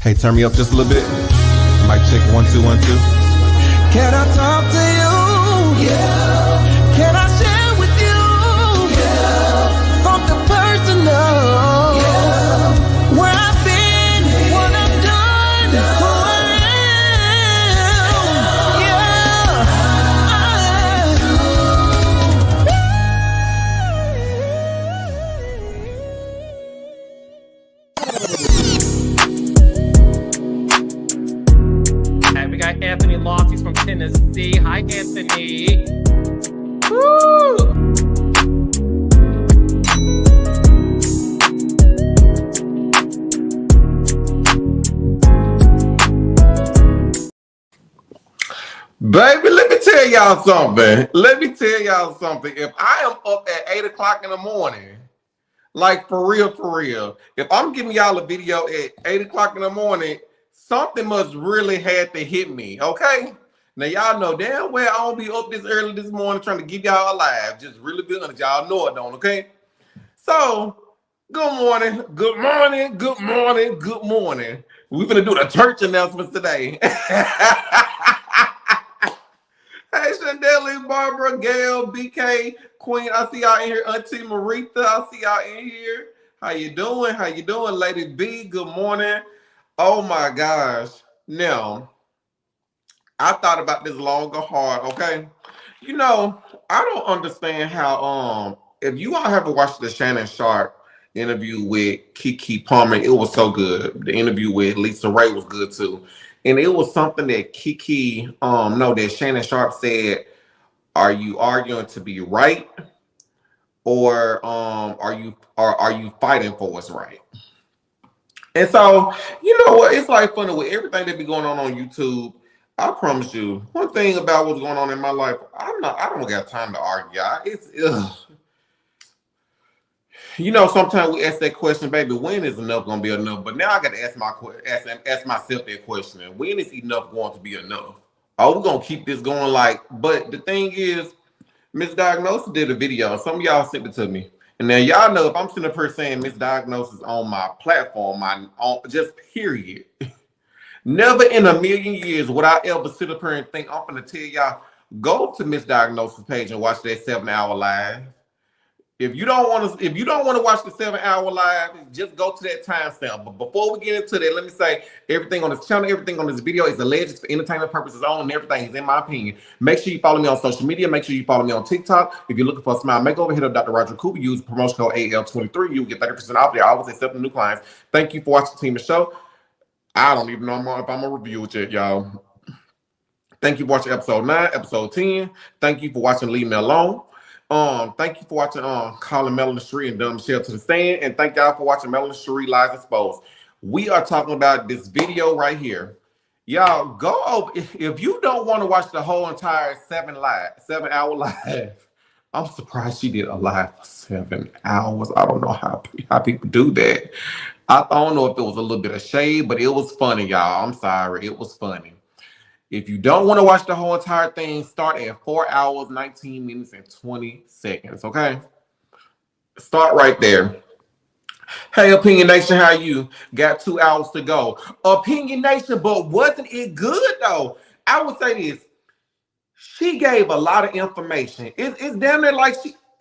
Hey, turn me up just a little bit. Mic check 1 2 1 2. Can I talk to you? Yeah. Can I share with you? Yeah. Something personal. Yeah. Where I've been, what I've done, who I am. Yeah. We got Anthony Lofty from Tennessee. Hi, Anthony. Woo! Baby, let me tell y'all something. If I am up at 8 o'clock in the morning, like for real, if I'm giving y'all a video at 8 o'clock in the morning, something must really had to hit me, okay? Now, y'all know damn well I don't be up this early this morning trying to give y'all a live. Just really be honest. Y'all know it don't, okay? So, good morning. We're gonna do the church announcements today. Hey, Chandeli, Barbara, Gail, BK, Queen, I see y'all in here. Auntie Maritha, I see y'all in here. How you doing? Lady B, good morning. Oh my gosh. Now, I thought about this long or hard, okay? You know, I don't understand how, if you all haven't watched the Shannon Sharp interview with Keke Palmer, it was so good. The interview with Lisa Ray was good too. And it was something that that Shannon Sharp said, are you arguing to be right? Or are you fighting for what's right? And so, you know what? It's like funny with everything that be going on YouTube. I promise you, one thing about what's going on in my life, I don't got time to argue. You know, sometimes we ask that question, baby, when is enough gonna be enough? But now I got to ask myself that question: when is enough going to be enough? Are we gonna keep this going? But the thing is, Misdiagnosis did a video. Some of y'all sent it to me. And now y'all know if I'm sitting up here saying Misdiagnosis on my platform, just period. Never in a million years would I ever sit up here and think I'm gonna tell y'all, go to Misdiagnosis page and watch that 7-hour live. If you don't want to watch the 7-hour live, just go to that timestamp. But before we get into that, let me say everything on this channel, everything on this video is alleged for entertainment purposes only, and everything is in my opinion. Make sure you follow me on social media. Make sure you follow me on TikTok. If you're looking for a smile makeover, hit up Dr. Roger Cooper. Use promotion code AL23. You'll get 30% off there. I always accepting new clients. Thank you for watching Team the Show. I don't even know if I'm gonna review it yet, y'all. Thank you for watching episode 9, episode 10. Thank you for watching Leave Me Alone. Thank you for watching calling Melanie Cherie and Dumb Michelle to the Stand, and thank y'all for watching Melanie Cherie Lies Exposed. We are talking about this video right here. Y'all go over if you don't want to watch the whole entire 7-hour live. I'm surprised she did a live for 7 hours. I don't know how people do that. I don't know if it was a little bit of shade, but it was funny, y'all. I'm sorry, it was funny. If you don't want to watch the whole entire thing, start at 4 hours, 19 minutes, and 20 seconds, okay? Start right there. Hey, Opinion Nation, how you? Got 2 hours to go. Opinion Nation, but wasn't it good, though? I would say this. She gave a lot of information. It's down there like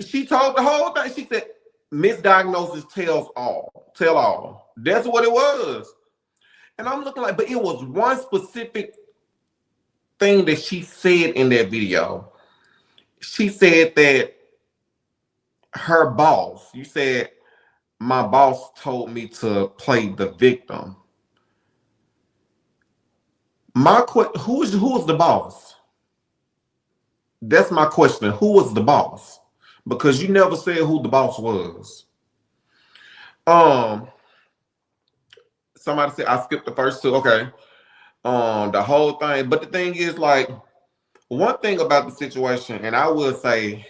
she told the whole thing. She said, Misdiagnosis tell all. That's what it was. And I'm looking like, but it was one specific thing that she said in that video. She said that her boss, you said, my boss told me to play the victim. Who was the boss? That's my question. Who was the boss? Because you never said who the boss was. Somebody said I skipped the first two. Okay. The whole thing. But the thing is, like, one thing about the situation, and I will say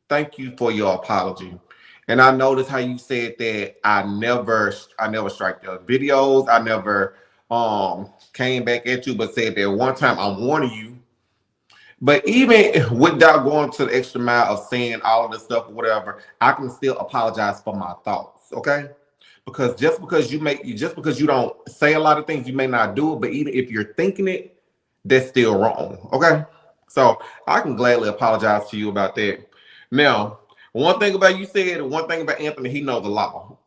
thank you for your apology. And I noticed how you said that I never strike your videos. I never came back at you, but said that one time I'm warning you. But even without going to the extra mile of saying all of this stuff or whatever, I can still apologize for my thoughts, okay? because just because you don't say a lot of things, you may not do it. But even if you're thinking it, that's still wrong. Okay, so I can gladly apologize to you about that. Now, one thing about you said, one thing about Anthony, he knows the law.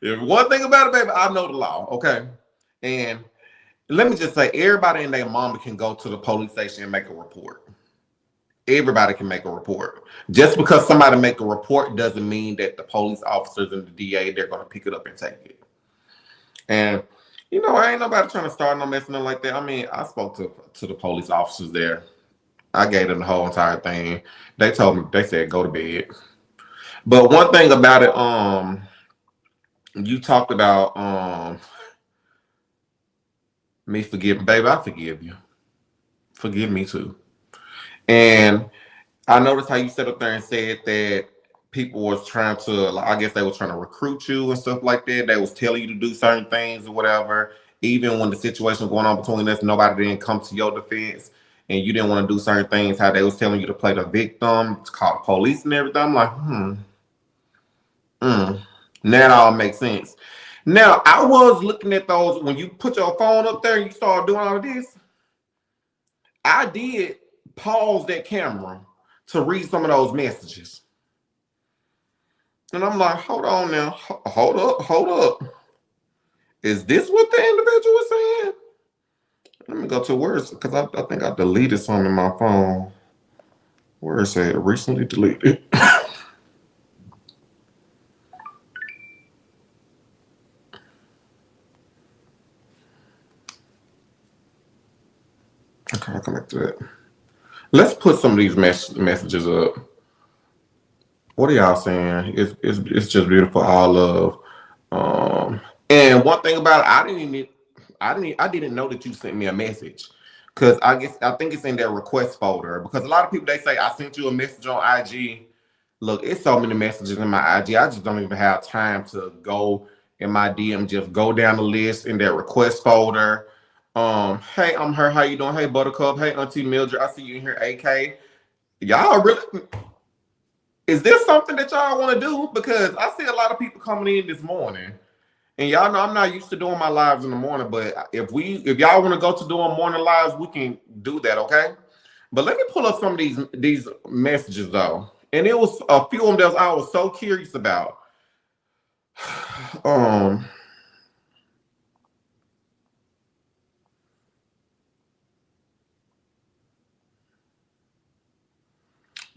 If one thing about it, baby, I know the law. Okay, and let me just say, everybody and their mama can go to the police station and make a report. Everybody can make a report. Just because somebody make a report doesn't mean that the police officers and the DA, they're going to pick it up and take it. And, you know, I ain't nobody trying to start no messing up like that. I mean, I spoke to the police officers there. I gave them the whole entire thing. They told me, they said, go to bed. But one thing about it, you talked about me forgiving. Baby, I forgive you. Forgive me too. And I noticed how you sat up there and said that people was trying to, like, I guess they were trying to recruit you and stuff like that. They was telling you to do certain things or whatever. Even when the situation was going on between us, nobody didn't come to your defense and you didn't want to do certain things, how they was telling you to play the victim, to call the police and everything. I'm like, now it all makes sense. Now, I was looking at those, when you put your phone up there and you start doing all of this, I did pause that camera to read some of those messages. And I'm like, hold on now. Hold up. Is this what the individual was saying? Let me go to words, because I think I deleted something in my phone. Where is it? Recently deleted. Okay, I'll come back to that. Let's put some of these messages up. What are y'all saying? It's just beautiful. All love. And one thing about it, I didn't know that you sent me a message, because I think it's in their request folder. Because a lot of people, they say I sent you a message on IG. Look, it's so many messages in my IG. I just don't even have time to go in my DM. Just go down the list in their request folder. Hey, I'm her. How you doing? Hey, Buttercup. Hey, Auntie Mildred. I see you in here. AK. Y'all really? Is this something that y'all want to do? Because I see a lot of people coming in this morning, and y'all know I'm not used to doing my lives in the morning. But if y'all want to go to doing morning lives, we can do that, okay? But let me pull up some of these messages though, and it was a few of them that I was so curious about.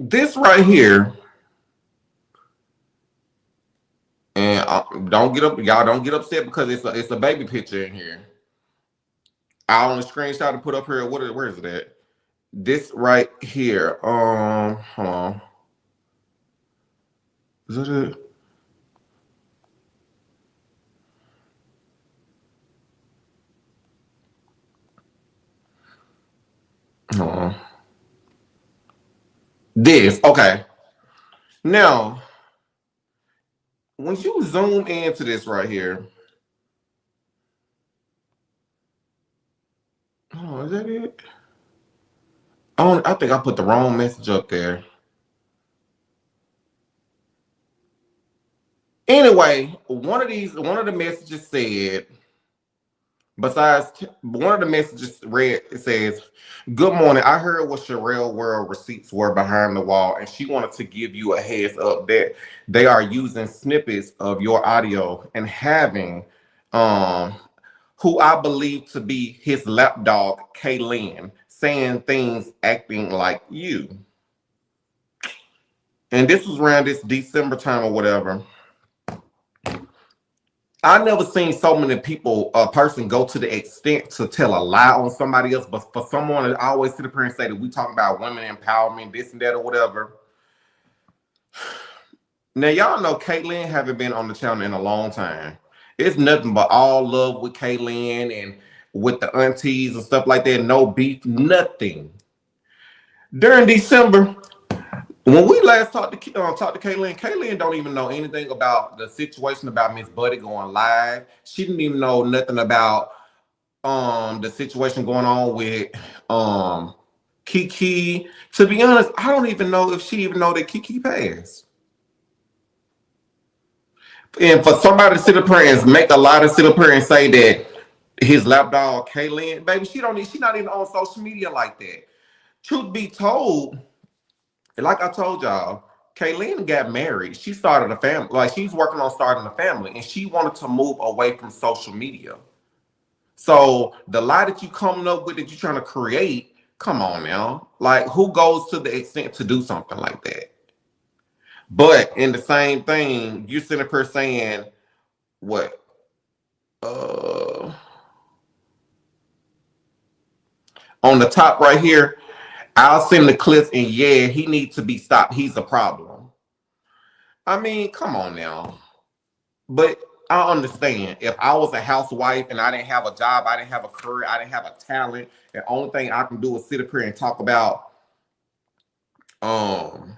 This right here. And don't get up, y'all don't get upset because it's a baby picture in here. I only screenshot to put up here. Where is it at? This right here. Hold on. Is it it? Hold on. This, okay. Now, when you zoom into this right here, oh, is that it? I think I put the wrong message up there. Anyway, one of the messages said, besides, one of the messages read, it says, "Good morning. I heard what Sherelle World receipts were behind the wall, and she wanted to give you a heads up that they are using snippets of your audio and having who I believe to be his lapdog, Kaylin, saying things acting like you." And this was around this December time or whatever. I never seen so many people, a person go to the extent to tell a lie on somebody else, but for someone to always sit up here and say that we talking about women empowerment, this and that or whatever. Now, y'all know Caitlyn haven't been on the channel in a long time. It's nothing but all love with Caitlyn and with the aunties and stuff like that. No beef, nothing. During December, when we last talked to Caitlyn, Caitlyn don't even know anything about the situation about Miss Buddy going live. She didn't even know nothing about the situation going on with Kiki. To be honest, I don't even know if she even know that Kiki passed. And for somebody to sit up here and make a lot of sit up here and say that his lap dog Kaylin, baby, she not even on social media like that. Truth be told, like I told y'all, Kaylin got married. She started a family, like she's working on starting a family, and she wanted to move away from social media. So the lie that you coming up with that you're trying to create, come on now. Like who goes to the extent to do something like that? But in the same thing, you sitting up here saying what? Uh on the top right here, I'll send the clips and yeah, he needs to be stopped. He's a problem. I mean, come on now. But I understand if I was a housewife and I didn't have a job, I didn't have a career, I didn't have a talent, the only thing I can do is sit up here and talk about um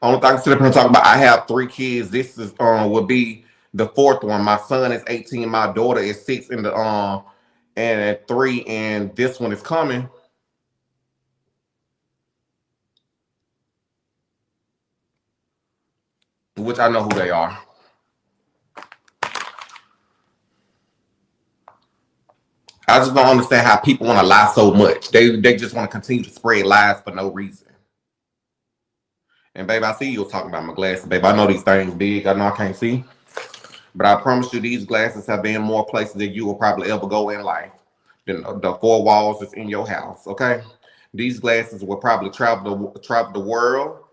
only thing I can sit up here and talk about. I have 3 kids. This is would be the fourth one. My son is 18, my daughter is 6 in the and 3, and this one is coming. Which I know who they are. I just don't understand how people want to lie so much. They just want to continue to spread lies for no reason. And babe, I see you was talking about my glasses, babe. I know these things big. I know I can't see, but I promise you, these glasses have been more places than you will probably ever go in life than the 4 walls that's in your house. Okay, these glasses will probably travel the world,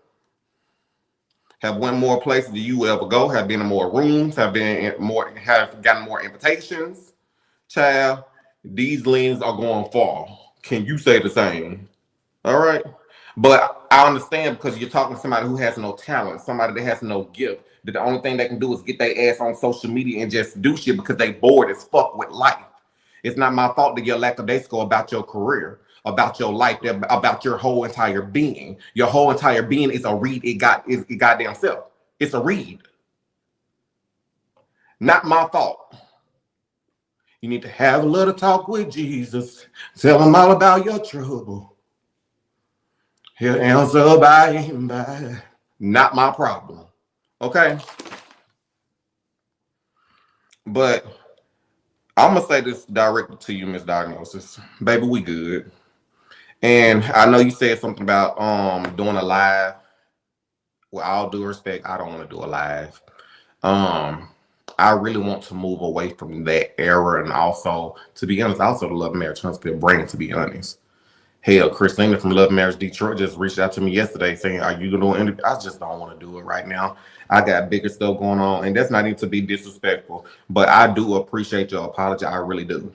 have went more places than you will ever go, have been in more rooms, have gotten more invitations. Child, these lenses are going far. Can you say the same? All right. But I understand because you're talking to somebody who has no talent, somebody that has no gift. That the only thing they can do is get their ass on social media and just do shit because they bored as fuck with life. It's not my fault that you're lackadaisical about your career, about your life, about your whole entire being. Your whole entire being is a read. Is it goddamn self. It's a read. Not my fault. You need to have a little talk with Jesus. Tell him all about your trouble. He'll answer by and by. Not my problem. Okay? But I'm going to say this directly to you, Miss Diagnosis. Baby, we good. And I know you said something about doing a live. With all due respect, I don't want to do a live. I really want to move away from that era, and also, to be honest, also the Love Marriage Huntsville brand, to be honest. Hell, Christina from Love Marriage Detroit just reached out to me yesterday saying, "Are you going to interview?" I just don't want to do it right now. I got bigger stuff going on, and that's not even to be disrespectful, but I do appreciate your apology. I really do.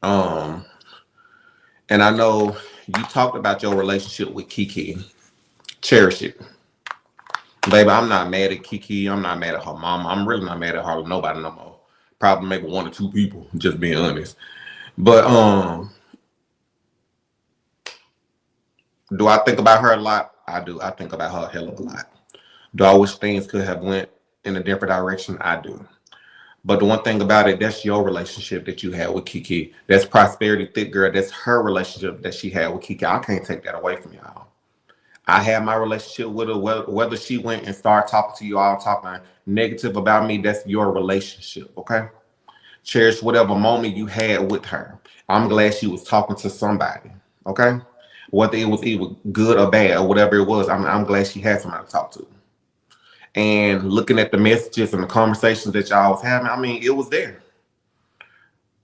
Um, and I know you talked about your relationship with Kiki. Cherish it, baby. I'm not mad at Kiki. I'm not mad at her mom. I'm really not mad at her nobody no more. Probably maybe 1 or 2 people, just being honest. But do I think about her a lot? I do. I think about her a hell of a lot. Do I wish things could have went in a different direction? I do. But the one thing about it, that's your relationship that you had with Kiki. That's Prosperity Thick Girl. That's her relationship that she had with Kiki. I can't take that away from y'all. I had my relationship with her. Whether she went and started talking to you all, talking negative about me, that's your relationship, okay? Cherish whatever moment you had with her. I'm glad she was talking to somebody, okay? Whether it was either good or bad or whatever it was, I'm glad she had somebody to talk to. And looking at the messages and the conversations that y'all was having, I mean, it was there.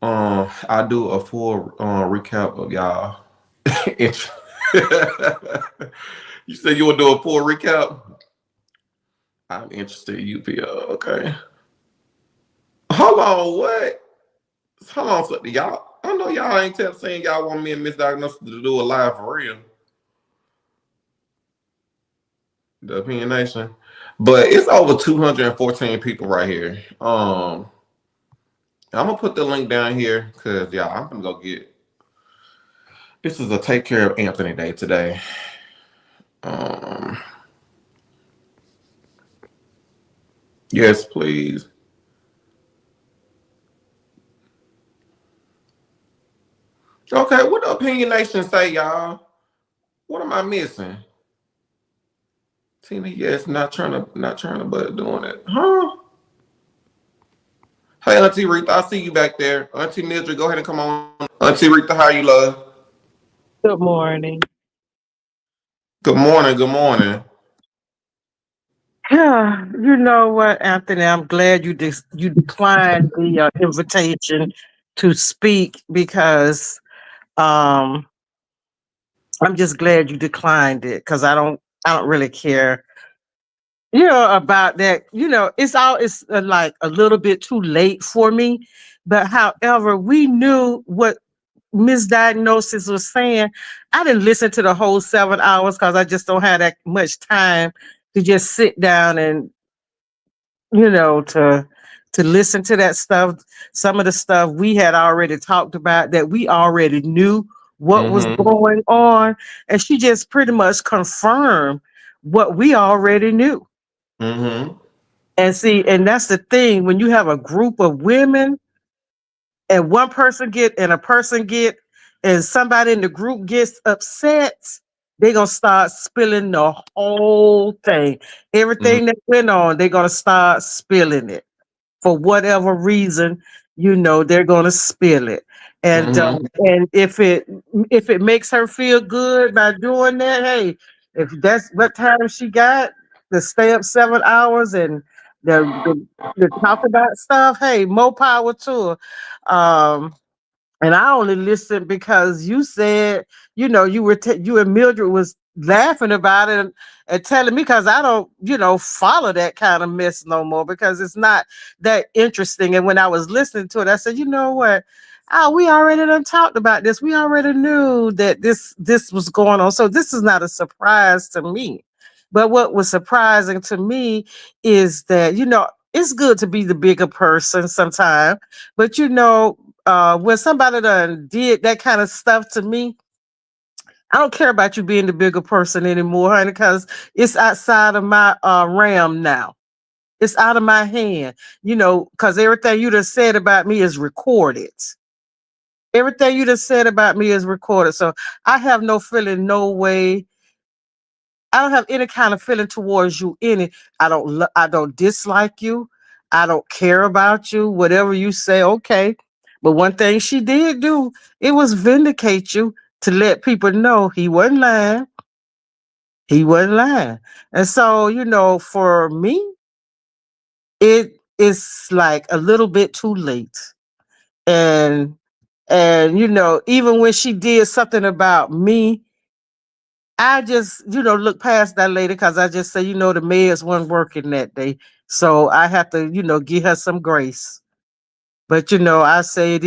I do a full recap of y'all. You said you would do a full recap? I'm interested. UPL, okay. Hold on, what? Hold on, so y'all. I know y'all ain't saying y'all want me and Miss Diagnosis to do a live for real. The Opinion Nation. But it's over 214 people right here. I'm gonna put the link down here because y'all, I'm gonna go get. This is a Take Care of Anthony Day today. Yes, please. Okay, what the opinion nation say, y'all? What am I missing? Tina, yes, not trying to, but doing it. Huh? Hey, Auntie Rita, I see you back there. Auntie Mildred, go ahead and come on. Auntie Rita, how you, love? Good morning. Good morning, good morning. You know what, Anthony? I'm glad you declined the invitation to speak because um, I'm just glad you declined it because I don't really care. About that. It's like a little bit too late for me. But however, we knew what misdiagnosis was saying. I didn't listen to the whole 7 hours because I just don't have that much time to just sit down and to listen to that stuff. Some of the stuff we had already talked about that we already knew what was Mm-hmm. going on, and she just pretty much confirmed what we already knew. Mm-hmm. And see, and that's the thing when you have a group of women and one person get and a person get and somebody in the group gets upset, they're gonna start spilling the whole thing. Everything that went on, they're gonna start spilling it for whatever reason. They're gonna spill it. And Mm-hmm. if it makes her feel good by doing that, hey, if that's what time she got to stay up 7 hours and the talk about stuff, hey, more power to her. And I only listened because you said, you and Mildred was laughing about it and telling me because I don't, follow that kind of mess no more because it's not that interesting. And when I was listening to it, I said, you know what? Oh, we already done talked about this. We already knew that this was going on. So this is not a surprise to me. But what was surprising to me is that, it's good to be the bigger person sometimes, but when somebody done did that kind of stuff to me, I don't care about you being the bigger person anymore, honey, because it's outside of my realm now. It's out of my hand, because everything you just said about me is recorded. Everything you just said about me is recorded. So I have no feeling, no way. I don't have any kind of feeling towards you. I don't dislike you. I don't care about you. Whatever you say, okay. But one thing she did do, it was vindicate you to let people know he wasn't lying. He wasn't lying. And so, for me, it is like a little bit too late. And even when she did something about me, I just, look past that lady because I just say, the meds weren't working that day. So I have to, give her some grace. But, I say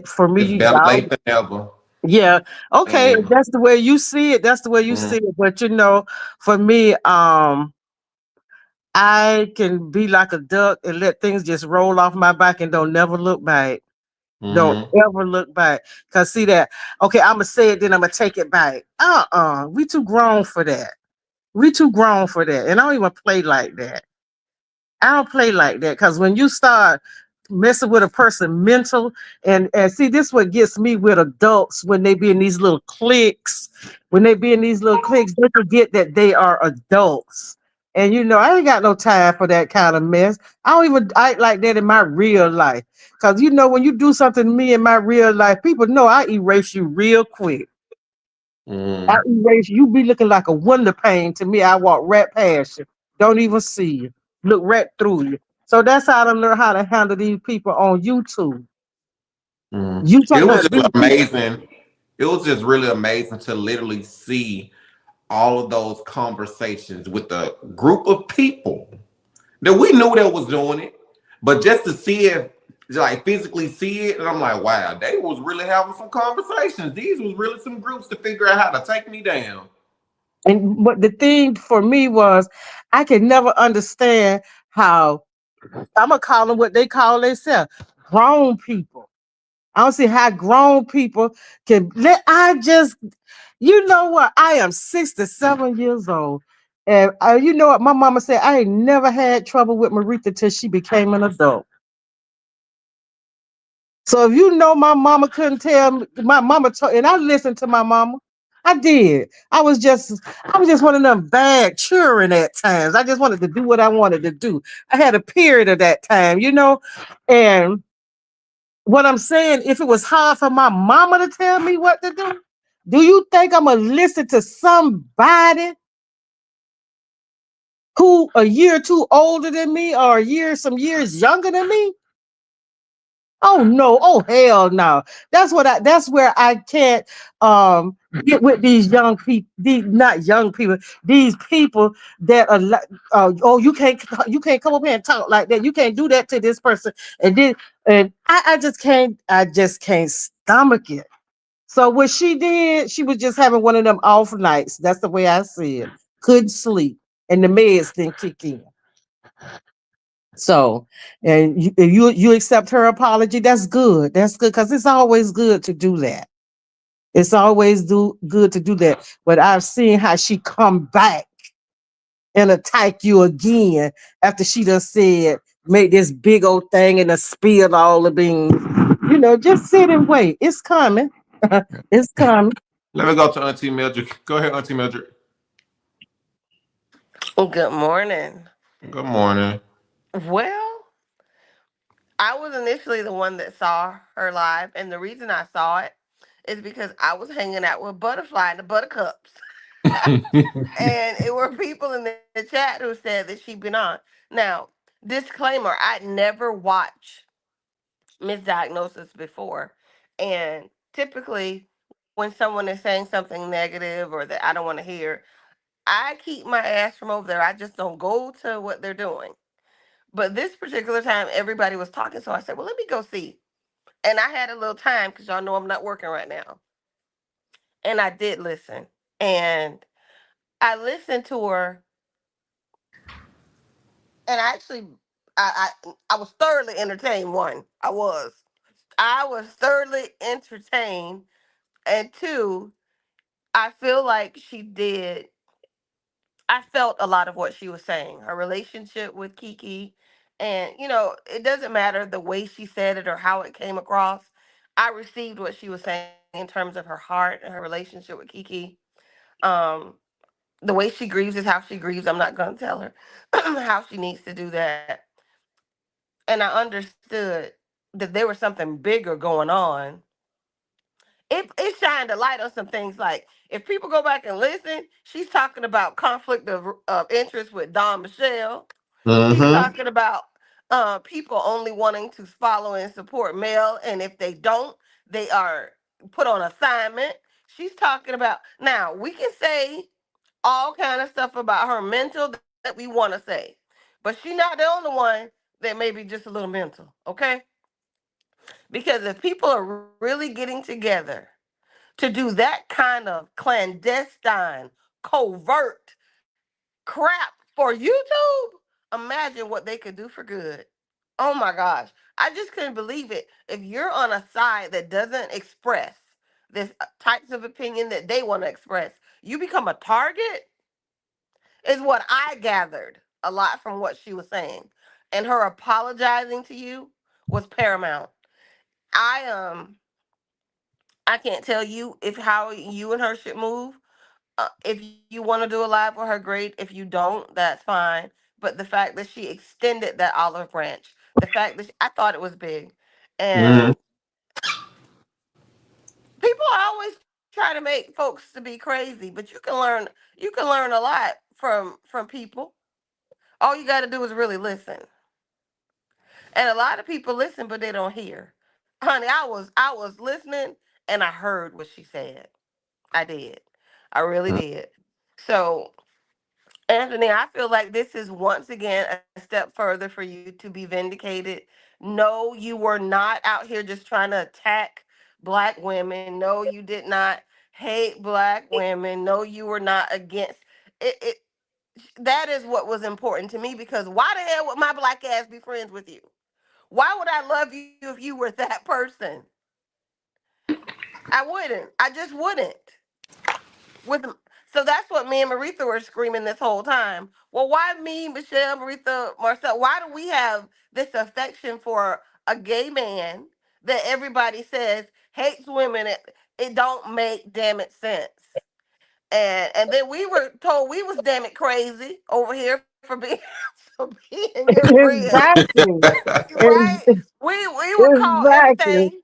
for me, It's better late than never. yeah. Okay. If And that's the way you see it. That's the way you see it. But, for me, I can be like a duck and let things just roll off my back and don't never look back. Don't mm-hmm. ever look back. Cause see that, okay, I'm gonna say it, then I'm gonna take it back. We too grown for that. We too grown for that. And I don't even play like that. I don't play like that. Cause when you start messing with a person mental and see this what gets me with adults when they be in these little cliques, they forget that they are adults. And I ain't got no time for that kind of mess. I don't even act like that in my real life. Cause when you do something to me in my real life, people know I erase you real quick. I Mm-hmm. erase you. You be looking like a wonder pane to me. I walk right past you. Don't even see you. Look right through you. So that's how I learn how to handle these people on YouTube. Mm-hmm. You It talking was about just these people? amazing. It was just really amazing to literally see all of those conversations with a group of people that we knew that was doing it, but just to see it, like physically see it, and I'm like, wow, they was really having some conversations. These was really some groups to figure out how to take me down. And but the thing for me was, I could never understand how I'm gonna call them what they call themselves, grown people. I don't see how grown people can let. I just, what? I am 67 years old. And you know what? My mama said I ain't never had trouble with Marita till she became an adult. So if you know my mama couldn't tell me, my mama told, and I listened to my mama. I did. I was just one of them bad children at times. I just wanted to do what I wanted to do. I had a period of that time, and what I'm saying, if it was hard for my mama to tell me what to do you think I'm gonna listen to somebody who a year or two older than me or some years younger than me? Oh no, oh hell no. That's where I can't get with these young people, these not young people, these people that are like oh you can't come up here and talk like that. You can't do that to this person. And I just can't stomach it. So what she did, she was just having one of them off nights. That's the way I see it. Couldn't sleep. And the meds didn't kick in. So, and you accept her apology. That's good. That's good because it's always good to do that. It's always good to do that. But I've seen how she come back and attack you again after she done said make this big old thing and spill all the beans. Just sit and wait. It's coming. It's coming. Let me go to Auntie Mildred. Go ahead, Auntie Mildred. Good morning. Good morning. Well, I was initially the one that saw her live, and the reason I saw it is because I was hanging out with Butterfly and the Buttercups. And it were people in the chat who said that she'd been on. Now, disclaimer, I'd never watched Misdiagnosis before. And typically, when someone is saying something negative or that I don't want to hear, I keep my ass from over there. I just don't go to what they're doing. But this particular time, everybody was talking, so I said, "Well, let me go see." And I had a little time because y'all know I'm not working right now, and I did listen. And I listened to her, and I was thoroughly entertained. One, I was thoroughly entertained, and two, I feel like she did. I felt a lot of what she was saying. Her relationship with Kiki, and it doesn't matter the way she said it or how it came across. I received what she was saying in terms of her heart and her relationship with Kiki. Um, the way she grieves is how she grieves. I'm not gonna tell her how she needs to do that. And I understood that there was something bigger going on. It shined a light on some things. Like, if people go back and listen, she's talking about conflict of interest with Don Michelle. She's Mm-hmm. talking about people only wanting to follow and support Mel, and if they don't, they are put on assignment. She's talking about, now we can say all kind of stuff about her mental that we want to say, but she's not the only one that may be just a little mental. Okay, because if people are really getting together to do that kind of clandestine, covert crap for YouTube, imagine what they could do for good. Oh my gosh. I just couldn't believe it. If you're on a side that doesn't express this types of opinion that they want to express, you become a target, is what I gathered a lot from what she was saying. And her apologizing to you was paramount. I I can't tell you if how you and her should move. If you want to do a live with her, great. If you don't, that's fine. But the fact that she extended that olive branch, the fact that I thought it was big, Mm-hmm. and people always try to make folks to be crazy, but you can learn a lot from people. All you got to do is really listen, and a lot of people listen, but they don't hear. Honey, I was listening, and I heard what she said. I did, I really did. So, Anthony, I feel like this is once again a step further for you to be vindicated. No, you were not out here just trying to attack black women. No, you did not hate black women. No, you were not against it. That is what was important to me, because why the hell would my black ass be friends with you? Why would I love you if you were that person? I wouldn't. I just wouldn't. With So that's what me and Maritha were screaming this whole time. Well, why me, Michelle, Maritha, Marcel? Why do we have this affection for a gay man that everybody says hates women. It don't make damn it sense. And then we were told we was damn it crazy over here for being for being good friends, Exactly. right? We were called Exactly. everything.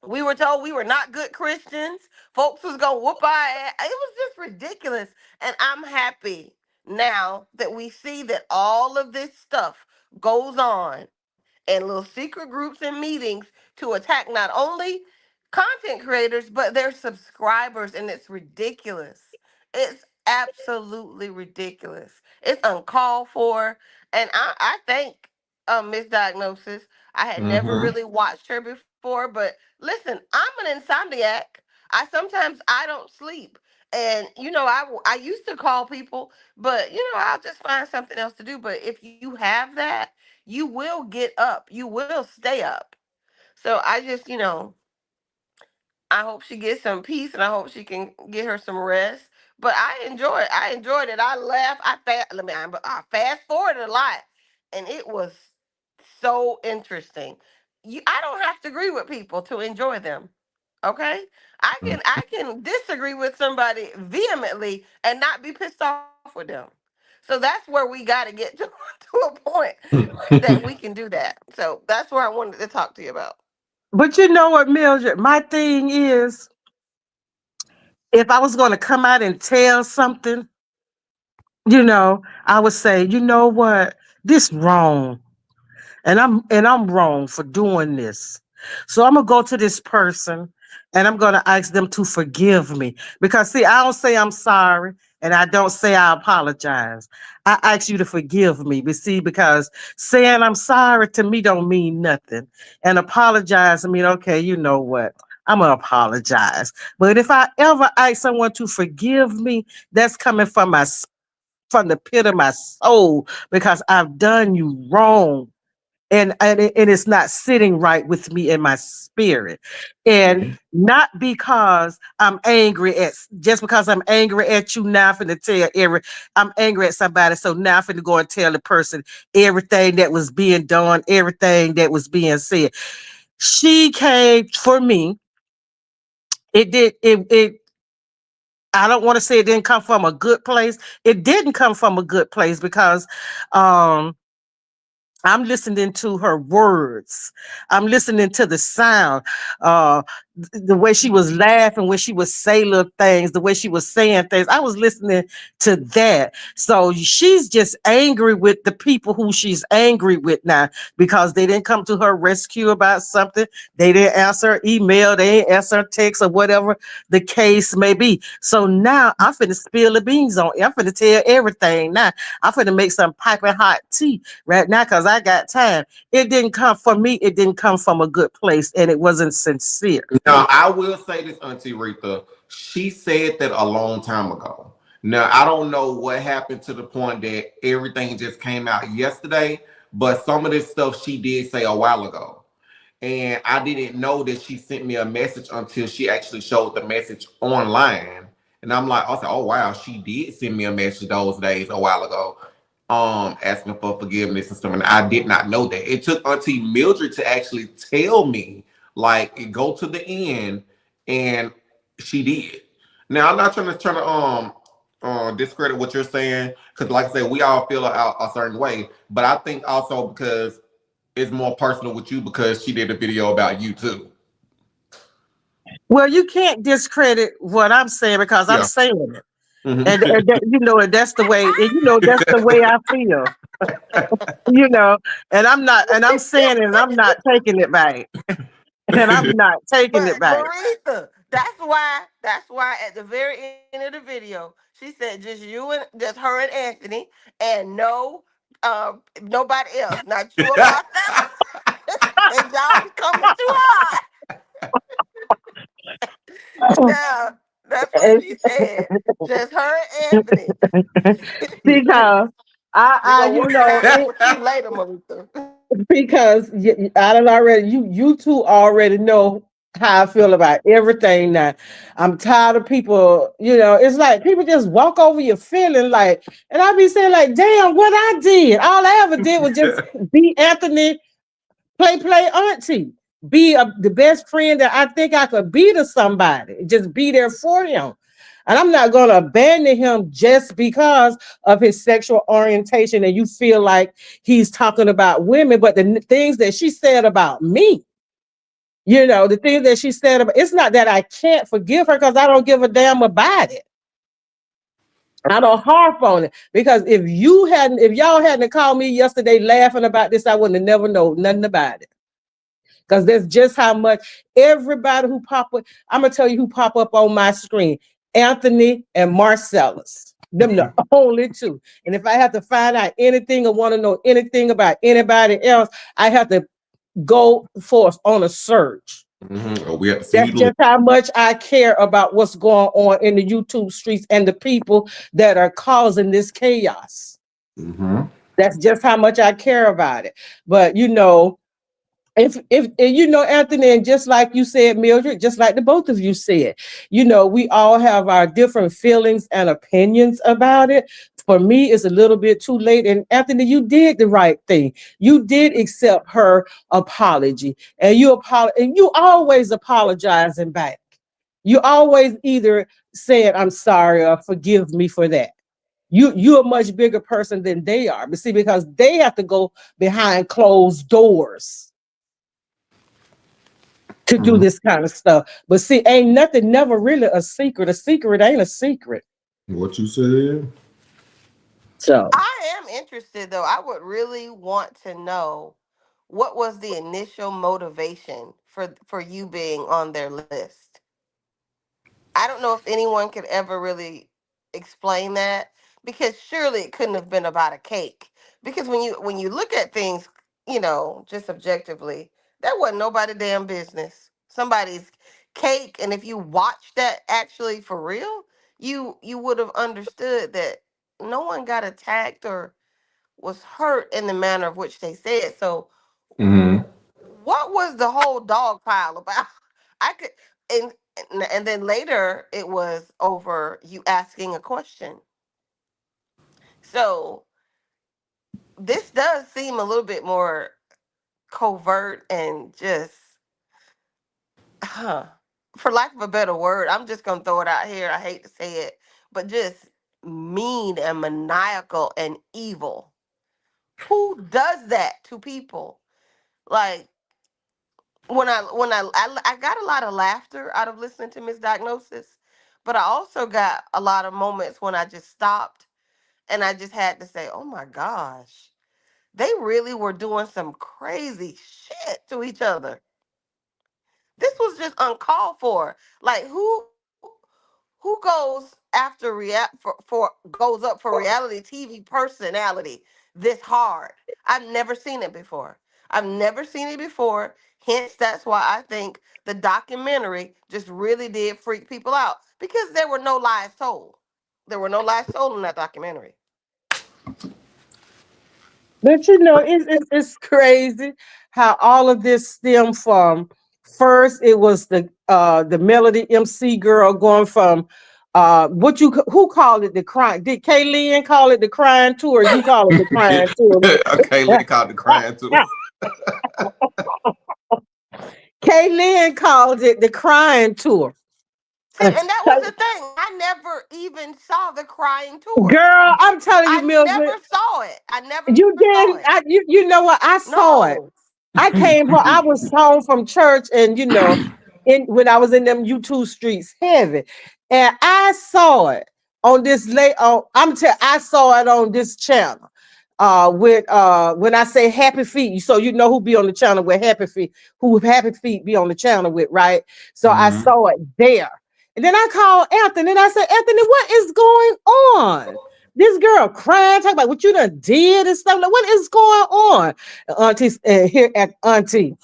We were told we were not good Christians. Folks was gonna whoop our ass. It was just ridiculous. And I'm happy now that we see that all of this stuff goes on in little secret groups and meetings to attack not only content creators but their subscribers, and it's ridiculous. It's absolutely ridiculous. It's uncalled for, and I thank Misdiagnosis. I had never Mm-hmm. really watched her before, but listen, I'm an insomniac. I don't sleep, and I used to call people, but I'll just find something else to do. But if you have that, you will get up. You will stay up. So I just, I hope she gets some peace, and I hope she can get her some rest. But I enjoyed it. I laughed. I fast forwarded a lot, and it was so interesting. I don't have to agree with people to enjoy them. Okay, I can disagree with somebody vehemently and not be pissed off with them. So that's where we got to get to to a point that we can do that. So that's where I wanted to talk to you about. But you know what, Mildred? My thing is, if I was going to come out and tell something, I would say, you know what, this wrong, and I'm wrong for doing this. So I'm gonna go to this person and I'm gonna ask them to forgive me. Because see, I don't say I'm sorry and I don't say I apologize. I ask you to forgive me. But see, because saying I'm sorry to me don't mean nothing. And apologize I mean, okay, you know what? I'm gonna apologize. But if I ever ask someone to forgive me, that's coming from the pit of my soul because I've done you wrong, and it's not sitting right with me in my spirit. And not because I'm angry at just because I'm angry at you now, I'm finna tell I'm angry at somebody, so now I'm finna go and tell the person everything that was being done, everything that was being said. She came for me. It I don't want to say it didn't come from a good place. It didn't come from a good place because um I'm listening to her words. I'm listening to the sound, uh, the way she was laughing when she was saying little things, the way she was saying things. I was listening to that. So she's just angry with the people who she's angry with now because they didn't come to her rescue about something. They didn't answer her email. They didn't answer her text or whatever the case may be. So now I'm finna spill the beans on. I'm finna tell everything now. I'm finna make some piping hot tea right now because I got time. It didn't come from me. It didn't come from a good place, and it wasn't sincere. Now, I will say this, Auntie Rita. She said that a long time ago. Now, I don't know what happened to the point that everything just came out yesterday, but some of this stuff she did say a while ago. And I didn't know that she sent me a message until she actually showed the message online. And I'm like, I said, oh wow, she did send me a message those days a while ago, asking for forgiveness and stuff. And I did not know that. It took Auntie Mildred to actually tell me, like, go to the end, and she did. Now I'm not trying to discredit what you're saying, because like I said, we all feel a certain way. But I think also because it's more personal with you because she did a video about you too. Well, you can't discredit what I'm saying because I'm Yeah. saying it, Mhm. and that's the way, and that's the way I feel, you know. And I'm saying it, and I'm not taking it back, and I'm not taking it But back. Aretha, that's why at the very end of the video, she said just just her and Anthony, and nobody else, not you or Marcella, and y'all was coming too hard. Yeah, that's what she said. Just her and Anthony. Because We I, gonna you work it know, out with you later, Maritha. because I don't already, you two already know how I feel about everything now. I'm tired of people, it's like people just walk over your feeling like, and I be saying like, damn, what I did. All I ever did was just be Anthony, play auntie. be the best friend that I think I could be to somebody. Just be there for him. And I'm not going to abandon him just because of his sexual orientation and you feel like he's talking about women. But the things that she said about me, the things that she said about, it's not that I can't forgive her because I don't give a damn about it. I don't harp on it because if y'all hadn't called me yesterday laughing about this, I wouldn't have never known nothing about it. Because that's just how much everybody who pop up, I'm gonna tell you who pop up on my screen. Anthony and Marcellus. Them the only two. And if I have to find out anything or want to know anything about anybody else, I have to go forth on a search. Mm-hmm. Oh, we have to see you That's doing. just how much I care about what's going on in the YouTube streets and the people that are causing this chaos. Mm-hmm. That's just how much I care about it. But if Anthony, and just like you said, Mildred, just like the both of you said, we all have our different feelings and opinions about it. For me, it's a little bit too late. And Anthony, you did the right thing. You did accept her apology, and you always apologizing back. You always either said, "I'm sorry" or "Forgive me for that." You're a much bigger person than they are. But see, because they have to go behind closed doors to do Mm-hmm. this kind of stuff. But see, ain't nothing never really a secret. A secret ain't a secret. What you said? So I am interested though. I would really want to know what was the initial motivation for you being on their list. I don't know if anyone could ever really explain that because surely it couldn't have been about a cake. Because when you look at things, just objectively, that wasn't nobody damn business. Somebody's cake, and if you watch that actually for real, you would have understood that no one got attacked or was hurt in the manner of which they said. So Mm-hmm. what was the whole dog pile about? I could and and then later it was over you asking a question. So this does seem a little bit more covert and just huh, for lack of a better word, I'm just gonna throw it out here. I hate to say it, but just mean and maniacal and evil. Who does that to people? Like I got a lot of laughter out of listening to Misdiagnosis, but I also got a lot of moments when I just stopped and I just had to say, "Oh my gosh, they really were doing some crazy shit to each other. This was just uncalled for. Like who goes after goes up for reality TV personality this hard? I've never seen it before. I've never seen it before. Hence, that's why I think the documentary just really did freak people out because there were no lies told. There were no lies told in that documentary. but it's crazy how all of this stemmed from. First, it was the Melody MC girl going from who called it the crying? Did Kaylin call it the crying tour? You call it the crying tour? Okay, let call the crying too. Kaylin called it the crying tour. See, and that was the thing. I never even saw the crying tour. Girl, I'm telling you, I Mildred, never saw it. I never you saw did. it. You know what? I saw it. No. I came home. I was home from church, and when I was in them YouTube streets, heavy, and I saw it on this late. I saw it on this channel. With when I say Happy Feet, so you know who be on the channel with who Happy Feet be on the channel with, right? So I Mm-hmm. saw it there, and then I called Anthony, and I said, Anthony, what is going on? This girl crying, talking about what you done did and stuff. Like, what is going on? Auntie, here at Auntie.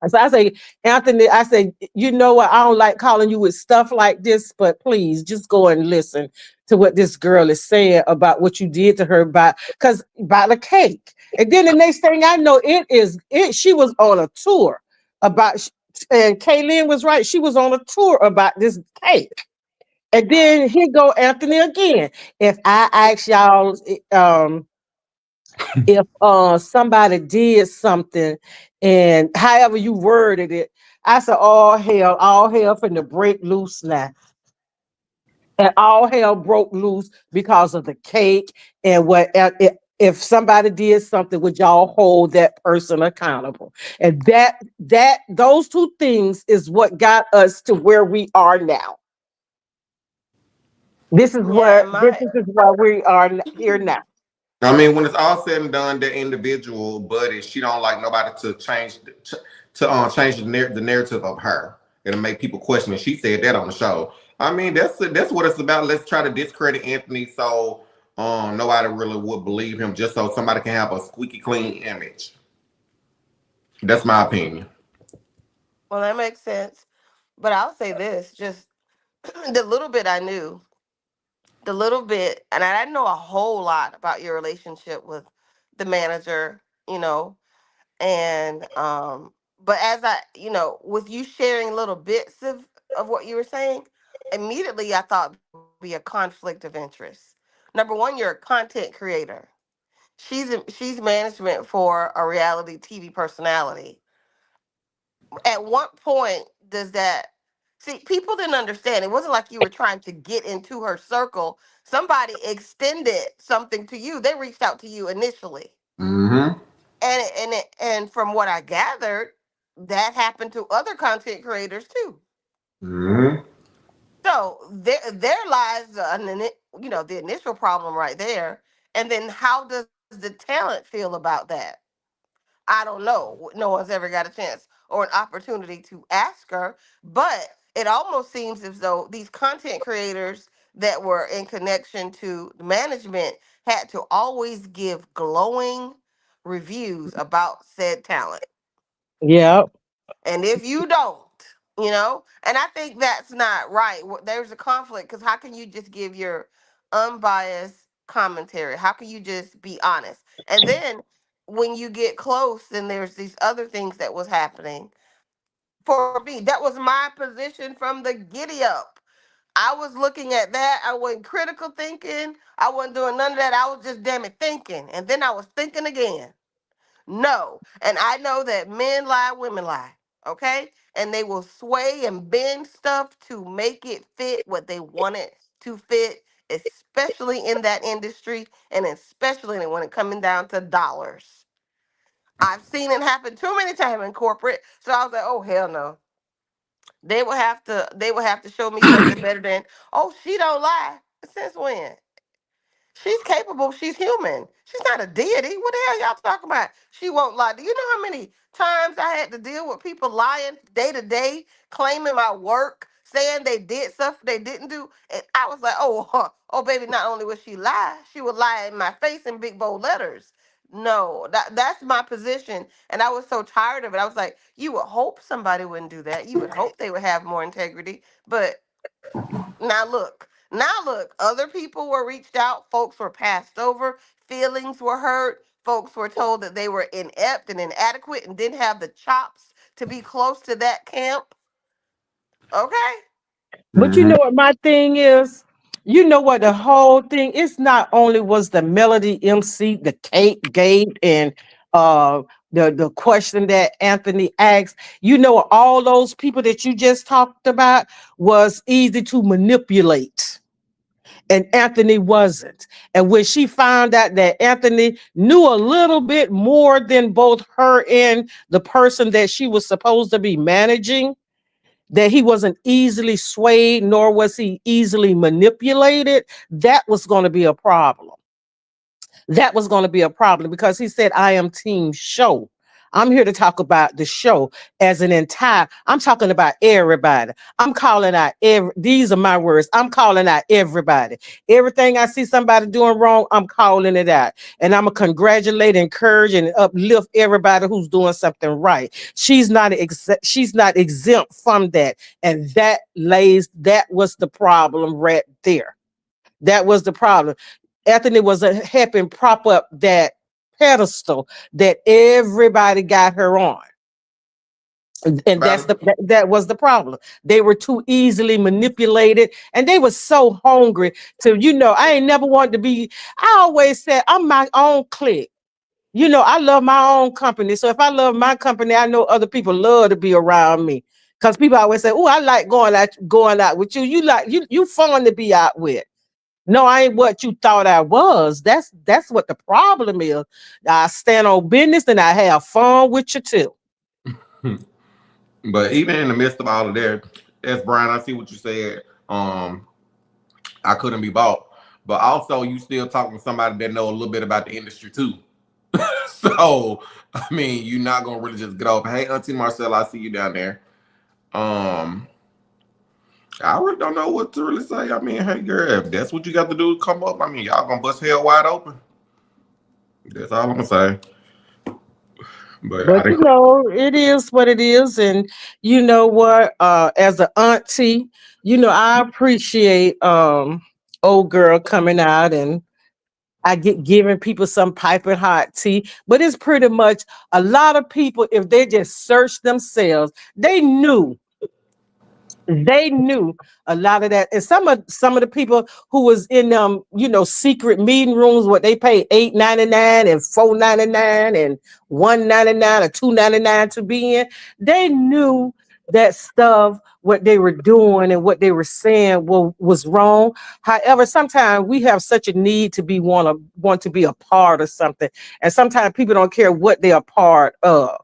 So I say, Anthony, I say, you know what? I don't like calling you with stuff like this, but please just go and listen to what this girl is saying about what you did to her by the cake. And then the next thing I know, she was on a tour about, and Kaylin was right. She was on a tour about this cake. And then here go Anthony again. If I ask y'all, if somebody did something And however you worded it, I said, all hell finna break loose now. And all hell broke loose because of the cake and what if somebody did something, would y'all hold that person accountable? And that those two things is what got us to where we are now. Yeah, and This my is why we are here now. I mean, when it's all said and done, the individual, buddy, she don't like nobody to change the narrative of her. It'll make people question it. She said that on the show. I mean, that's what it's about. Let's try to discredit Anthony so nobody really would believe him, just so somebody can have a squeaky clean image. That's my opinion. well, that makes sense. But I'll say this: just the little bit I knew, the little bit, and I didn't know a whole lot about your relationship with the manager, you know, and but as I, with you sharing little bits of what you were saying, immediately I thought there would be a conflict of interest. Number one, you're a content creator. She's management for a reality TV personality. At what point does that, see, people didn't understand? It wasn't like you were trying to get into her circle. Somebody extended something to you. They reached out to you initially. Mm-hmm. And from what I gathered, that happened to other content creators too. Mm-hmm. So there lies the initial problem right there. And then how does the talent feel about that? I don't know. No one's ever got a chance or an opportunity to ask her, but it almost seems as though these content creators that were in connection to the management had to always give glowing reviews about said talent. Yeah. And if you don't, and I think that's not right. There's a conflict because how can you just give your unbiased commentary? How can you just be honest? And then when you get close, then there's these other things that was happening. For me, that was my position from the giddy up. I was looking at that. I wasn't critical thinking. I wasn't doing none of that. I was just damn it thinking. And then I was thinking again. No. And I know that men lie, women lie. Okay? And they will sway and bend stuff to make it fit what they want it to fit, especially in that industry and especially when it coming down to dollars. I've seen it happen too many times in corporate. So I was like, oh hell no. They will have to show me something better than, oh, she don't lie. Since when? She's capable. She's human. She's not a deity. What the hell y'all talking about? She won't lie. Do you know how many times I had to deal with people lying day to day, claiming my work, saying they did stuff they didn't do? And I was like, oh, huh, oh, baby, not only would she would lie in my face in big bold letters. No, that's my position. And I was so tired of it. I was like, you would hope somebody wouldn't do that. You would hope they would have more integrity. But now look, other people were reached out, folks were passed over, feelings were hurt, folks were told that they were inept and inadequate and didn't have the chops to be close to that camp. Okay? But you know what my thing is? You know what the whole thing, it's not only was the Melody MC, the cake gate, and the question that Anthony asked, all those people that you just talked about was easy to manipulate. And Anthony wasn't. And when she found out that Anthony knew a little bit more than both her and the person that she was supposed to be managing, that he wasn't easily swayed, nor was he easily manipulated, that was going to be a problem. That was going to be a problem because he said, I am team show. I'm here to talk about the show as an entire. I'm talking about everybody. I'm calling out these are my words. I'm calling out everybody. Everything I see somebody doing wrong, I'm calling it out. And I'm gonna congratulate, encourage, and uplift everybody who's doing something right. She's not exempt from that. And that was the problem right there. That was the problem. Anthony was helping prop up that pedestal that everybody got her on. And About that was the problem. They were too easily manipulated, and they were so hungry to, I ain't never wanted to be. I always said I'm my own clique. I love my own company. So if I love my company, I know other people love to be around me. Because people always say, "Oh, I like going out with you. You fun to be out with." No, I ain't what you thought I was. That's what the problem is. I stand on business and I have fun with you too. But even in the midst of all of that, as Brian, I see what you said. Um, I couldn't be bought, but also you still talking to somebody that know a little bit about the industry too. So I mean, you're not gonna really just get off. Hey, Auntie Marcella, I see you down there. Um, I really don't know what to really say. I mean, hey girl, if that's what you got to do, come up. I mean, y'all gonna bust hell wide open. That's all I'm gonna say. But I But didn't. it is what it is. And you know what? As an auntie, I appreciate old girl coming out and I get giving people some piping hot tea. But it's pretty much a lot of people, if they just search themselves, they knew a lot of that. And some of the people who was in secret meeting rooms where they pay $8.99 and $4.99 and $1.99 or $2.99 to be in, they knew that stuff, what they were doing and what they were saying was wrong. However, sometimes we have such a need to want to be a part of something. And sometimes people don't care what they are part of.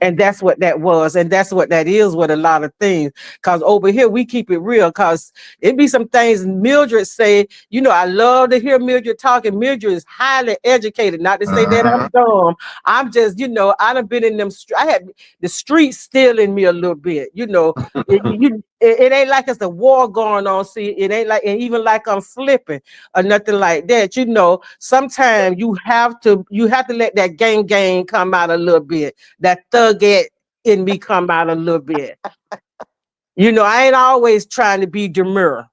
And that's what that was. And that's what that is with a lot of things. Because over here, we keep it real. Because it be some things Mildred say, I love to hear Mildred talking. Mildred is highly educated. Not to say that I'm Uh-huh. dumb. I'm just, I done been in them, I had the streets still in me a little bit. It ain't like it's a war going on. See, it ain't like, and even like I'm flipping or nothing like that. Sometimes you have to let that gang come out a little bit, that thug in me come out a little bit. I ain't always trying to be demure.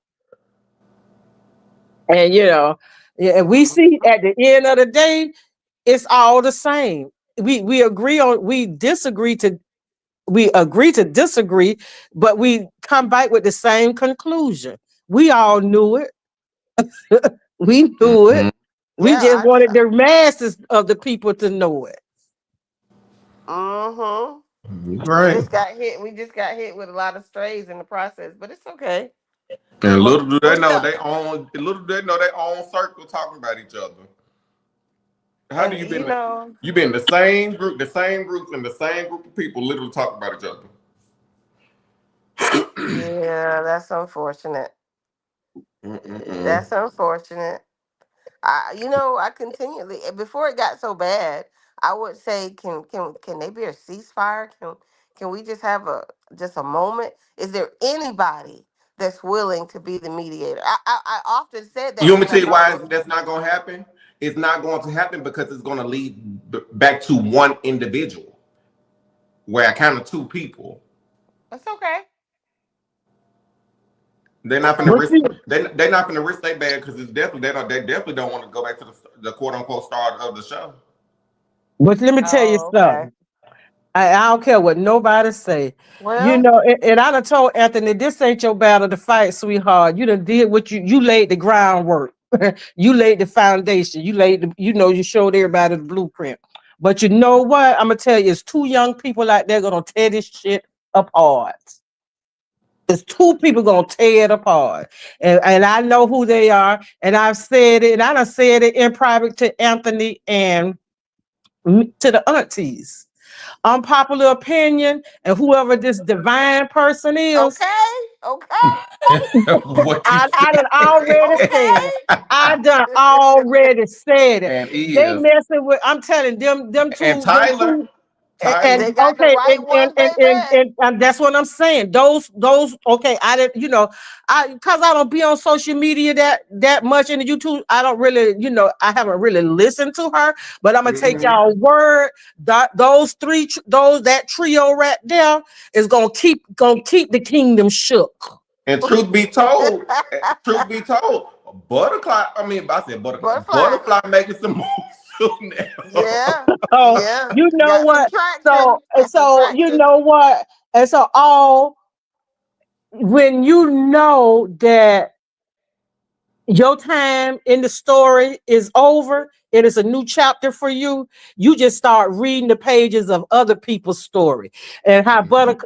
And yeah, we see at the end of the day, it's all the same. We agree to disagree, but we come back with the same conclusion. We all knew it. We knew it. Mhm. We Yeah, just wanted the masses of the people to know it. mm-hmm. You right. We just got hit with a lot of strays in the process, but it's okay. And Well, little do they we know know. they own. Little do they know their own circle talking about each other. How do And you been? You been the same group, and the same group of people literally talking about each other. yeah, that's unfortunate. Mm-mm-mm. That's unfortunate. I continually before it got so bad, I would say, can they be a ceasefire? Can we just have a moment? Is there anybody that's willing to be the mediator? I often said that You want me because to tell I you know why that's not going to happen? It's not going to happen because it's going to lead back to one individual, where I count of two people. it's okay. They're not It's going to But risk. see, They're not going to risk their bad because it's definitely they definitely don't want to go back to the quote unquote start of the show. but let me tell you oh, okay. something. I don't care what nobody say. Well, And I done told Anthony, this ain't your battle to fight, sweetheart. You done did what you laid the groundwork. You laid the foundation. You showed everybody the blueprint. But you know what? I'm gonna tell you, it's two young people out there gonna tear this shit apart. There's two people gonna tear it apart. And I know who they are. And I've said it, and I done said it in private to Anthony and to the aunties. Unpopular opinion, and whoever this divine person is, okay, okay, What you I done said already said it. okay. I done already said it. and They is messing with. I'm telling them and two, them Tyler, two. And They Tyler. got the okay, right one, baby. and that's what I'm saying. Those okay. I didn't, because I don't be on social media that much in the YouTube. I don't really, I haven't really listened to her. But I'm gonna take Mhm. y'all word that that trio right there is gonna keep the kingdom shook. And truth be told, Butterfly. I mean, I said Butterfly. Butterfly. Butterfly making some moves too now. Yeah, So yeah. you know Got some what? So traction. and Got some so you traction. know what? And so all when you know that Your time in the story is over. It is a new chapter for you. You just start reading the pages of other people's story and how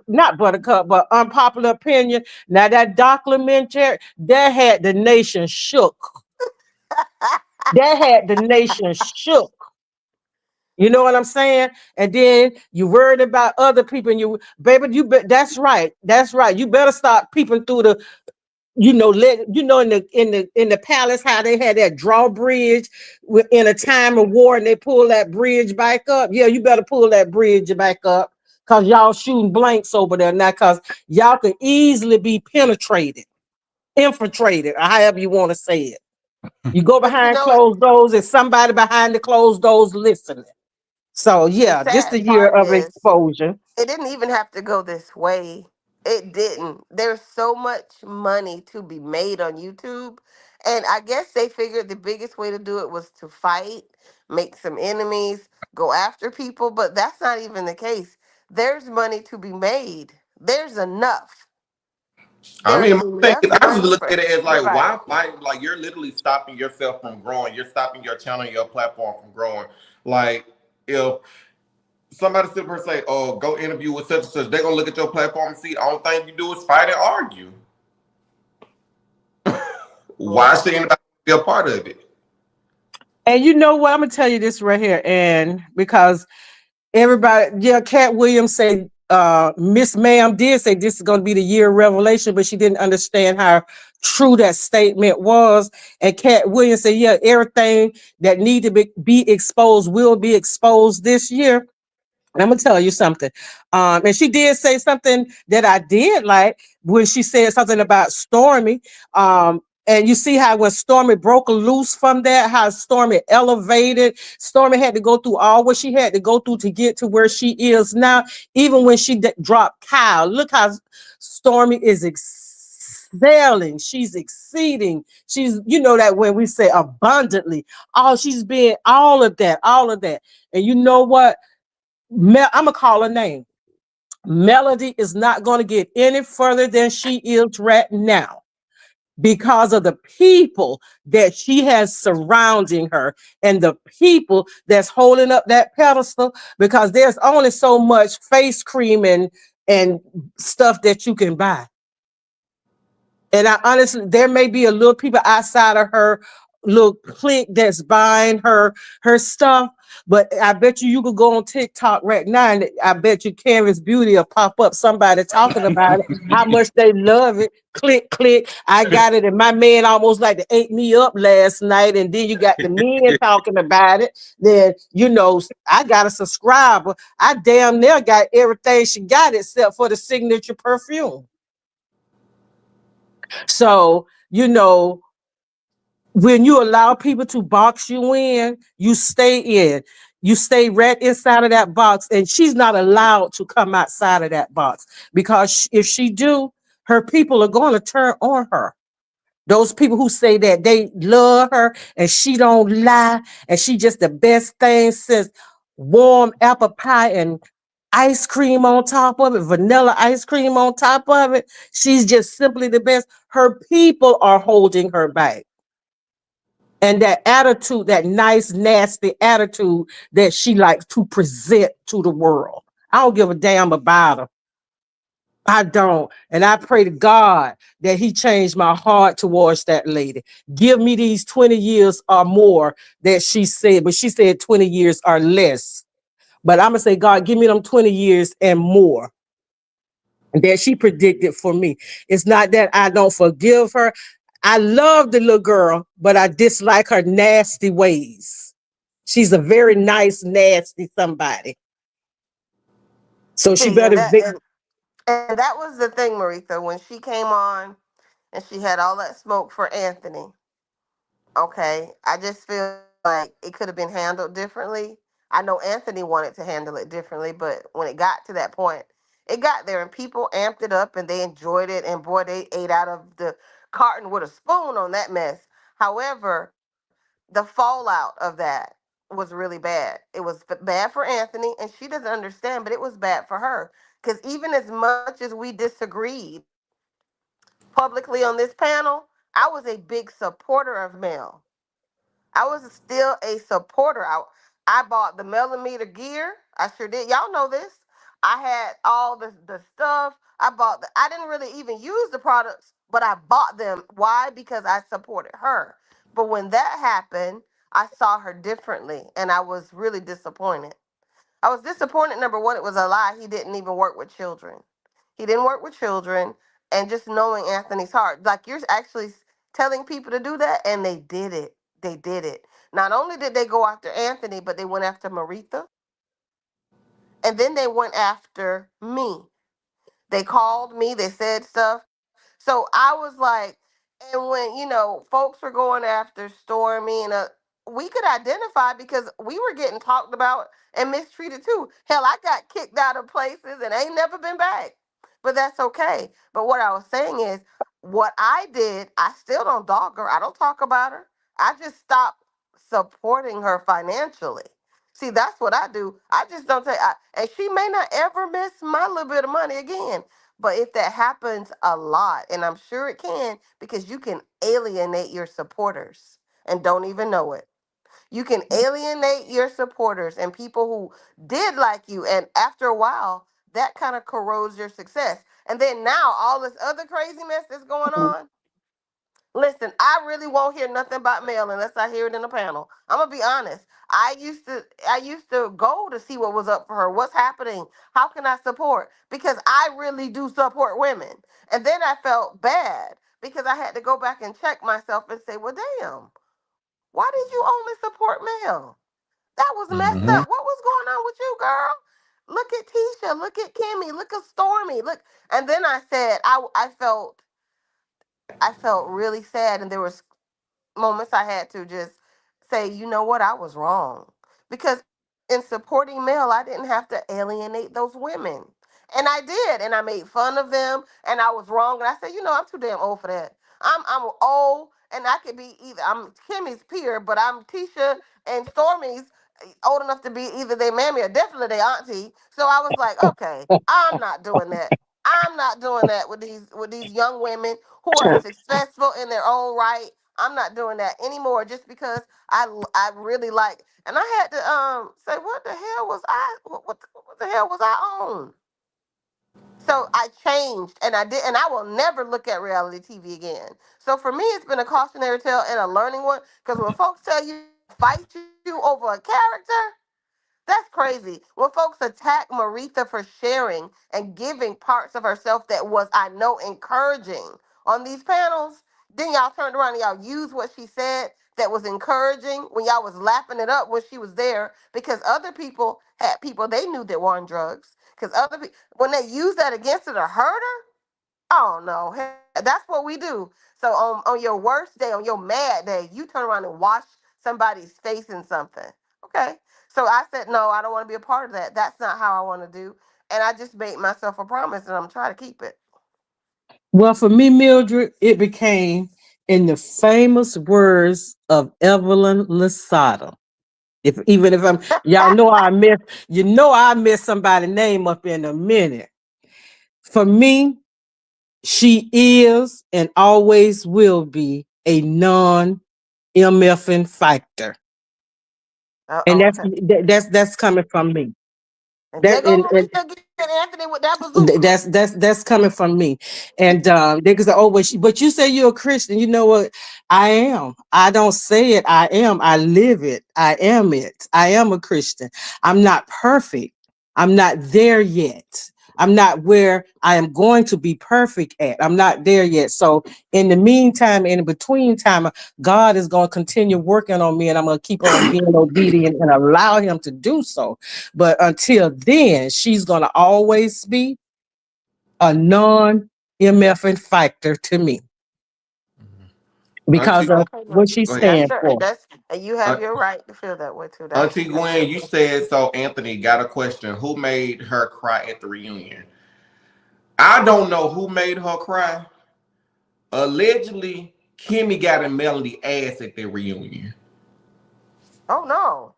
not Buttercup, but Unpopular Opinion. Now that documentary that had the nation shook. That had the nation shook. You know what I'm saying? And then you worried about other people, and you, baby, that's right. That's right. You better start peeping through the, in the palace how they had that drawbridge in a time of war, and they pull that bridge back up. Yeah, you better pull that bridge back up because y'all shooting blanks over there now, because y'all can easily be penetrated, infiltrated, or however you want to say it. You go But you behind know what? closed doors, and somebody behind the closed doors listening. So The yeah, this the sad year part of is exposure. it didn't even have to go this way. It didn't. There's so much money to be made on YouTube. And I guess they figured the biggest way to do it was to fight, make some enemies, go after people, but that's not even the case. There's money to be made. There's enough. I There mean, is my thing enough is, I just money look for at it as like, everybody. why fight? Like, you're literally stopping yourself from growing. You're stopping your channel, your platform from growing. Like, if somebody sit here and say, "Oh, go interview with such and such," they're gonna look at your platform and see the only thing you do is fight and argue. Why Yeah. should anybody be a part of it? And you know what? I'm gonna tell you this right here, and because everybody, yeah, Cat Williams say, Miss Ma'am did say this is gonna be the year of revelation, but she didn't understand how true that statement was. And Cat Williams said, yeah, everything that need to be exposed will be exposed this year. And I'm gonna tell you something. And she did say something that I did like when she said something about Stormy. And you see how when Stormy broke loose from that, how Stormy elevated. Stormy had to go through all what she had to go through to get to where she is now. Even when she dropped Kyle, look how Stormy is excelling. She's exceeding. She's, that when we say abundantly, she's being all of that, all of that. And you know what? I'm gonna call her name. Melody is not going to get any further than she is right now because of the people that she has surrounding her and the people that's holding up that pedestal. Because there's only so much face cream and stuff that you can buy. And I honestly, there may be a little people outside of her little clique that's buying her stuff, but I bet you could go on TikTok right now, and I bet you Canvas Beauty will pop up somebody talking about it, how much they love it. Click, click. I got it, and my man almost like to ate me up last night. And then you got the men talking about it. Then I got a subscriber. I damn near got everything she got except for the signature perfume. So, when you allow people to box you in, you stay in. You stay right inside of that box, and she's not allowed to come outside of that box because if she do, her people are going to turn on her. Those people who say that they love her and she don't lie and she just the best thing since warm apple pie and ice cream on top of it, vanilla ice cream on top of it. She's just simply the best. Her people are holding her back. And that attitude, that nice, nasty attitude that she likes to present to the world. I don't give a damn about her. I don't. And I pray to God that He changed my heart towards that lady. Give me these 20 years or more that she said, but she said 20 years or less. But I'm going to say, God, give me them 20 years and more that she predicted for me. It's not that I don't forgive her. I love the little girl, but I dislike her nasty ways. She's a very nice, nasty somebody. So she See, better and that was the thing, Maritha, when she came on and she had all that smoke for Anthony. Okay, I just feel like it could have been handled differently. I know Anthony wanted to handle it differently, but when it got to that point, it got there and people amped it up and they enjoyed it. And boy, they ate out of the carton with a spoon on that mess. However, the fallout of that was really bad. It was bad for Anthony, and she doesn't understand, but it was bad for her. Because even as much as we disagreed publicly on this panel, I was a big supporter of Mel. I was still a supporter. I bought the millimeter gear. I sure did. Y'all know this. I had all the stuff. I didn't really even use the products, but I bought them. Why? Because I supported her. But when that happened, I saw her differently and I was really disappointed. I was disappointed. Number one, it was a lie. He didn't even work with children. He didn't work with children. And just knowing Anthony's heart, like you're actually telling people to do that, and they did it. They did it. Not only did they go after Anthony, but they went after Maritha, and then they went after me. They called me, they said stuff. So I was like, and when, folks were going after Stormy, and we could identify because we were getting talked about and mistreated too. Hell, I got kicked out of places and ain't never been back. But that's okay. But what I was saying is, what I did, I still don't dog her. I don't talk about her. I just stopped supporting her financially. See, that's what I do. I just don't take, and she may not ever miss my little bit of money again. But if that happens a lot, and I'm sure it can, because you can alienate your supporters and don't even know it. You can alienate your supporters and people who did like you. And after a while, that kind of corrodes your success. And then now all this other crazy mess that's going on. Listen, I really won't hear nothing about Mel unless I hear it in a panel. I'm gonna be honest. I used to go to see what was up for her. What's happening? How can I support? Because I really do support women. And then I felt bad because I had to go back and check myself and say, well, damn, why did you only support Mel? That was messed Mm-hmm. up. What was going on with you, girl? Look at Tisha. Look at Kimmy. Look at Stormy. Look. And then I said, I felt really sad, and there was moments I had to just say, you know what, I was wrong. Because in supporting Mel, I didn't have to alienate those women. And I did, and I made fun of them, and I was wrong. And I said, I'm too damn old for that. I'm old, and I could be either I'm Kimmy's peer, but I'm Tisha and Stormy's old enough to be either their mammy or definitely their auntie. So I was like, okay, I'm not doing that. I'm not doing that with these young women who are successful in their own right. I'm not doing that anymore just because I really like, and I had to say what the hell was what the hell was I on? So I changed, and I did, and I will never look at reality TV again. So for me, it's been a cautionary tale and a learning one, because when folks tell you fight you over a character, that's crazy. When folks attack Maritha for sharing and giving parts of herself that was, I know, encouraging on these panels, then y'all turned around and y'all used what she said that was encouraging when y'all was lapping it up when she was there, because other people had people they knew that were on drugs. Because other people, when they used that against her to hurt her, oh no, that's what we do. So on your worst day, on your mad day, you turn around and wash somebody's face in something. Okay. So I said, no, I don't want to be a part of that. That's not how I want to do. And I just made myself a promise and I'm trying to keep it. Well, for me, Mildred, it became in the famous words of Evelyn Lasada. If even if I'm y'all know I miss somebody's name up in a minute. For me, she is and always will be a non MFing factor. And Okay. that's coming from me. And there That go and Marisha again, Anthony, with that bazooka. That's coming from me. And they can say, oh, but you say you're a Christian. You know what? I am. I don't say it. I am. I live it. I am it. I am a Christian. I'm not perfect. I'm not there yet. I'm not where I am going to be perfect at. I'm not there yet. So in the meantime, in between time, God is going to continue working on me, and I'm going to keep on being obedient and allow Him to do so. But until then, she's going to always be a non MFing factor to me because Auntie, of Okay, what now. she go ahead. That's stands your for. that's and you have Uh, your right to feel that way too. Auntie That's Gwen, your you said so. Anthony got a question. Who made her cry at the reunion? I don't know who made her cry. Allegedly, Kimmy got in Melanie ass at their reunion. oh no.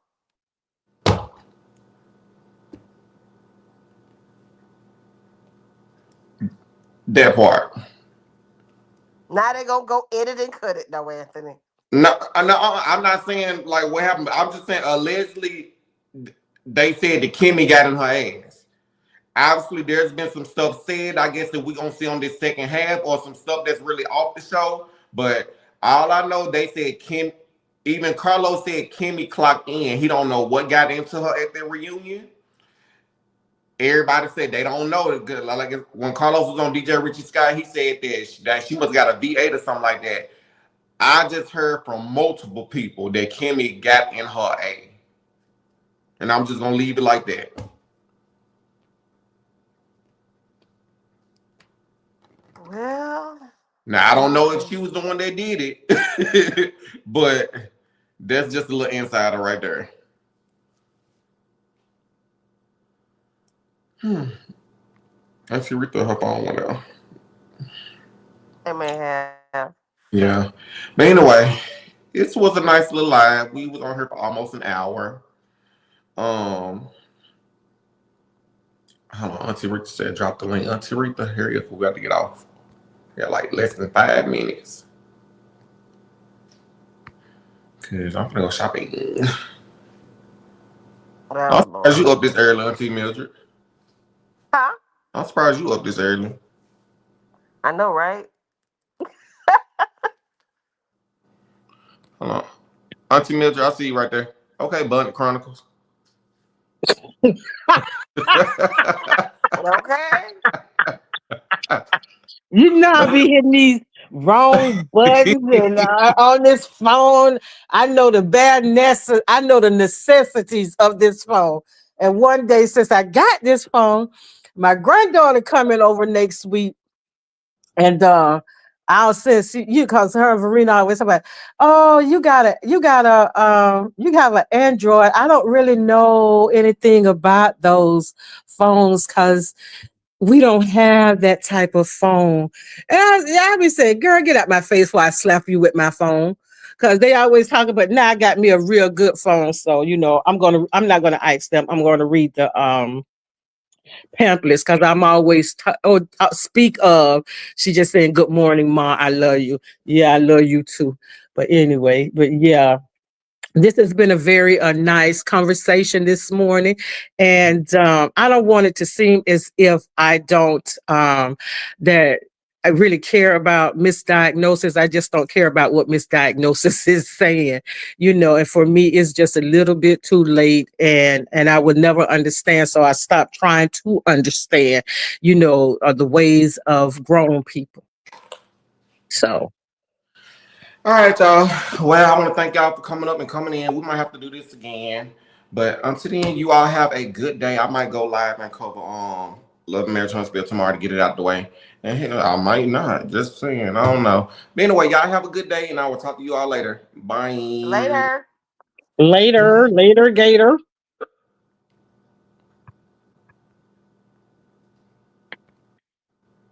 That part. Now they gonna go edit and cut it though, Anthony. No, no, I'm not saying like what happened. I'm just saying allegedly they said that Kimmy got in her ass. Obviously, there's been some stuff said, I guess, that we're gonna see on this second half, or some stuff that's really off the show. But all I know, they said Kim, even Carlos said Kimmy clocked in. He don't know what got into her at the reunion. Everybody said they don't know. Like when Carlos was on DJ Richie Sky, he said that she must got a V8 or something like that. I just heard from multiple people that Kimmy got in her A. And I'm just gonna leave it like that. Well, Now I don't know if she was the one that did it, but that's just a little insider right there. Actually, Rita, her phone went out. it may have. Yeah, but anyway, this was a nice little live. We was on here for almost an hour. Hold on, Auntie Rita said drop the link. Auntie Rita, hurry up, we got to get off. Yeah, like less than 5 minutes. Cause I'm gonna go shopping. I'm surprised you up this early, Auntie Mildred. Huh? I'm surprised you up this early. I know, right? Hold on. Auntie Mildred, I see you right there. Okay, Bunny Chronicles. Okay. You know I be hitting these wrong buttons and on this phone. I know the I know the necessities of this phone. And one day since I got this phone, my granddaughter coming over next week, and I'll say you because her and Verena always talk about, oh, you have an Android. I don't really know anything about those phones because we don't have that type of phone. And I be saying, girl, get out my face while I slap you with my phone. Cause they always talk about, now I got me a real good phone. So, I'm not gonna ask them. I'm gonna read the pamphlets because I'm always speak of. She just saying, good morning, Ma. I love you. Yeah, I love you too. But anyway, yeah. This has been a very nice conversation this morning, and I don't want it to seem as if I don't that I really care about misdiagnosis. I just don't care about what misdiagnosis is saying, And for me, it's just a little bit too late, and I would never understand. So I stopped trying to understand, the ways of grown people. So. All right, y'all. Well, I want to thank y'all for coming up and coming in. We might have to do this again. But until then, you all have a good day. I might go live and cover Love and Marriage Huntsville tomorrow to get it out the way. And hell, I might not. Just saying. I don't know. But anyway, y'all have a good day, and I will talk to you all later. Bye. Later. Later, Gator.